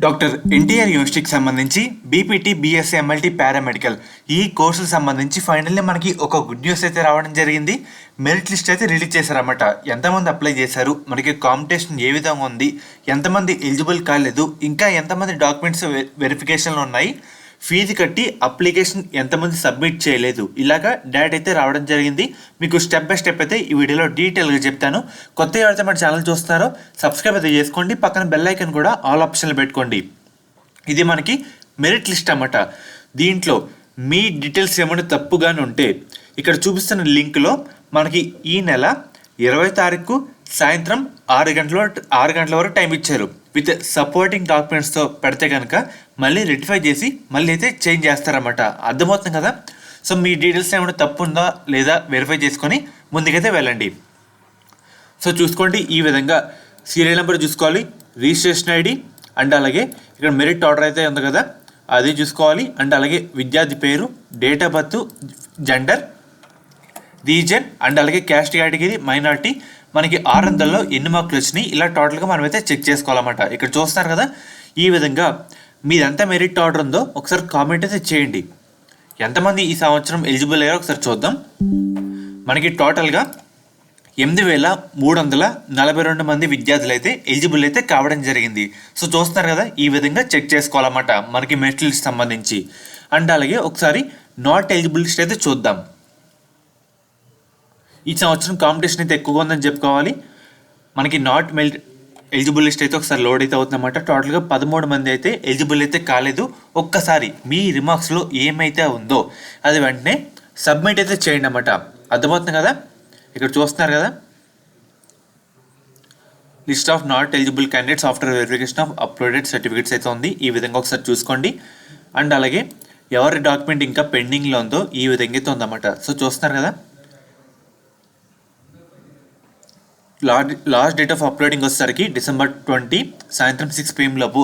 Doctor NTR యూనివర్సిటీకి సంబంధించి BPT, BSc, MLT, paramedical ఈ కోర్సులకు సంబంధించి ఫైనల్లీ మనకి ఒక గుడ్ న్యూస్ అయితే రావడం జరిగింది. మెరిట్ లిస్ట్ అయితే రిలీజ్ చేశారన్నమాట. ఎంతమంది అప్లై చేశారు, మనకి కాంపిటీషన్ ఏ విధంగా ఉంది, ఎంతమంది ఎలిజిబుల్ కాలేదు, ఇంకా ఎంతమంది డాక్యుమెంట్స్ వెరిఫికేషన్లు ఉన్నాయి, ఫీజు కట్టి అప్లికేషన్ ఎంతమంది సబ్మిట్ చేయలేదు, ఇలాగా డేట్ అయితే రావడం జరిగింది. మీకు స్టెప్ బై స్టెప్ అయితే ఈ వీడియోలో డీటెయిల్గా చెప్తాను. కొత్తగా ఎవరైతే మన ఛానల్ చూస్తున్నారో సబ్స్క్రైబ్ అయితే చేసుకోండి, పక్కన బెల్ ఐకన్ కూడా ఆల్ ఆప్షన్లు పెట్టుకోండి. ఇది మనకి మెరిట్ లిస్ట్ అన్నమాట. దీంట్లో మీ డీటెయిల్స్ ఏమైనా తప్పుగానే ఉంటే ఇక్కడ చూపిస్తున్న లింక్లో మనకి ఈ నెల 20వ తారీఖు సాయంత్రం 6 గంటల వరకు టైం ఇచ్చారు. విత్ సపోర్టింగ్ డాక్యుమెంట్స్తో పెడితే కనుక మళ్ళీ రెక్టిఫై చేసి మళ్ళీ అయితే చేంజ్ చేస్తారన్నమాట. అర్థమవుతుంది కదా. సో మీ డీటెయిల్స్ ఏమైనా తప్పు ఉందా లేదా వెరిఫై చేసుకొని ముందుకైతే వెళ్ళండి. సో చూసుకోండి, ఈ విధంగా సీరియల్ నెంబర్ చూసుకోవాలి, రిజిస్ట్రేషన్ ఐడి అండ్ అలాగే ఇక్కడ మెరిట్ ఆర్డర్ అయితే ఉంది కదా అది చూసుకోవాలి. అండ్ అలాగే విద్యార్థి పేరు, date of birth, gender, reason and అలాగే క్యాస్ట్ కేటగిరీ, మైనారిటీ, మనకి 600లో ఎన్ని మార్కులు వచ్చినాయి, ఇలా టోటల్గా మనమైతే చెక్ చేసుకోవాలన్నమాట. ఇక్కడ చూస్తున్నారు కదా, ఈ విధంగా మీదంతా మెరిట్ ఆర్డర్ ఉందో ఒకసారి కామెంట్ అయితే చేయండి. ఎంతమంది ఈ సంవత్సరం ఎలిజిబుల్ అయ్యారో ఒకసారి చూద్దాం. మనకి టోటల్గా 8,342 మంది విద్యార్థులు అయితే ఎలిజిబుల్ అయితే కావడం జరిగింది. సో చూస్తున్నారు కదా, ఈ విధంగా చెక్ చేసుకోవాలన్నమాట మనకి మెరిట్ లిస్ట్ సంబంధించి. అండ్ అలాగే ఒకసారి నాట్ ఎలిజిబుల్ లిస్ట్ అయితే చూద్దాం. ఈ సంవత్సరం కాంపిటీషన్ అయితే ఎక్కువగా ఉందని చెప్పుకోవాలి. మనకి నాట్ ఎలిజిబుల్ లిస్ట్ అయితే ఒకసారి లోడ్ అయితే అవుతుందన్నమాట. టోటల్గా 13 మంది అయితే ఎలిజిబుల్ అయితే కాలేదు. ఒక్కసారి మీ రిమార్క్స్లో ఏమైతే ఉందో అది వెంటనే సబ్మిట్ అయితే చేయండి అన్నమాట. అర్థమవుతుంది కదా. ఇక్కడ చూస్తున్నారు కదా, list of not eligible candidates after verification of uploaded certificates అయితే ఉంది. ఈ విధంగా ఒకసారి చూసుకోండి. అండ్ అలాగే ఎవరి డాక్యుమెంట్ ఇంకా పెండింగ్లో ఉందో ఈ విధంగా అయితే ఉందన్నమాట. సో చూస్తున్నారు కదా, లాస్ట్ డేట్ ఆఫ్ అప్లోడింగ్ వచ్చేసరికి December 20 సాయంత్రం 6 PM లోపు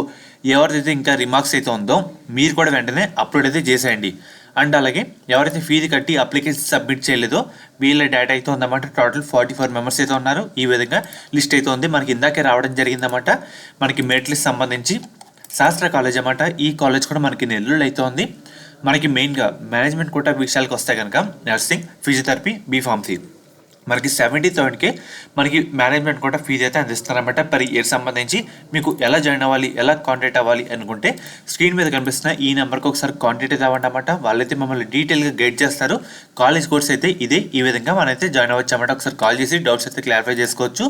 ఎవరిదైతే ఇంకా రిమార్క్స్ అయితే ఉందో మీరు కూడా వెంటనే అప్లోడ్ అయితే చేసేయండి. అండ్ అలాగే ఎవరైతే ఫీజు కట్టి అప్లికేషన్ సబ్మిట్ చేయలేదో వీళ్ళ డేటా అయితే ఉందన్నమాట. టోటల్ 44 మెంబర్స్ అయితే ఉన్నారు. ఈ విధంగా లిస్ట్ అయితే ఉంది. మనకి ఇందాకే రావడం జరిగిందన్నమాట. మనకి మెరిట్ లిస్ట్ సంబంధించి శాస్త్ర కాలేజ్ అన్నమాట. ఈ కాలేజ్ కూడా మనకి నెల్లూరులో అయితే ఉంది. మనకి మెయిన్గా మేనేజ్మెంట్ కోటా విషయాలకు వస్తే కనుక నర్సింగ్, ఫిజియోథెరపీ, బీఫార్మసీ మనకి 70,000కే మనకి మేనేజ్మెంట్ కూడా ఫీజు అయితే అందిస్తారన్నమాట. పర్ ఇయర్ సంబంధించి మీకు ఎలా జాయిన్ అవ్వాలి, ఎలా కాంటాక్ట్ అవ్వాలి అనుకుంటే స్క్రీన్ మీద కనిపిస్తున్న ఈ నెంబర్కి ఒకసారి కాంటాక్ట్ అయితే అవ్వండి అన్నమాట. వాళ్ళైతే మమ్మల్ని డీటెయిల్గా గైడ్ చేస్తారు. కాలేజ్ కోర్స్ అయితే ఇదే, ఈ విధంగా మనమైతే జాయిన్ అవ్వచ్చు అన్నమాట. ఒకసారి కాల్ చేసి డౌట్స్ అయితే క్లారిఫై చేసుకోవచ్చు.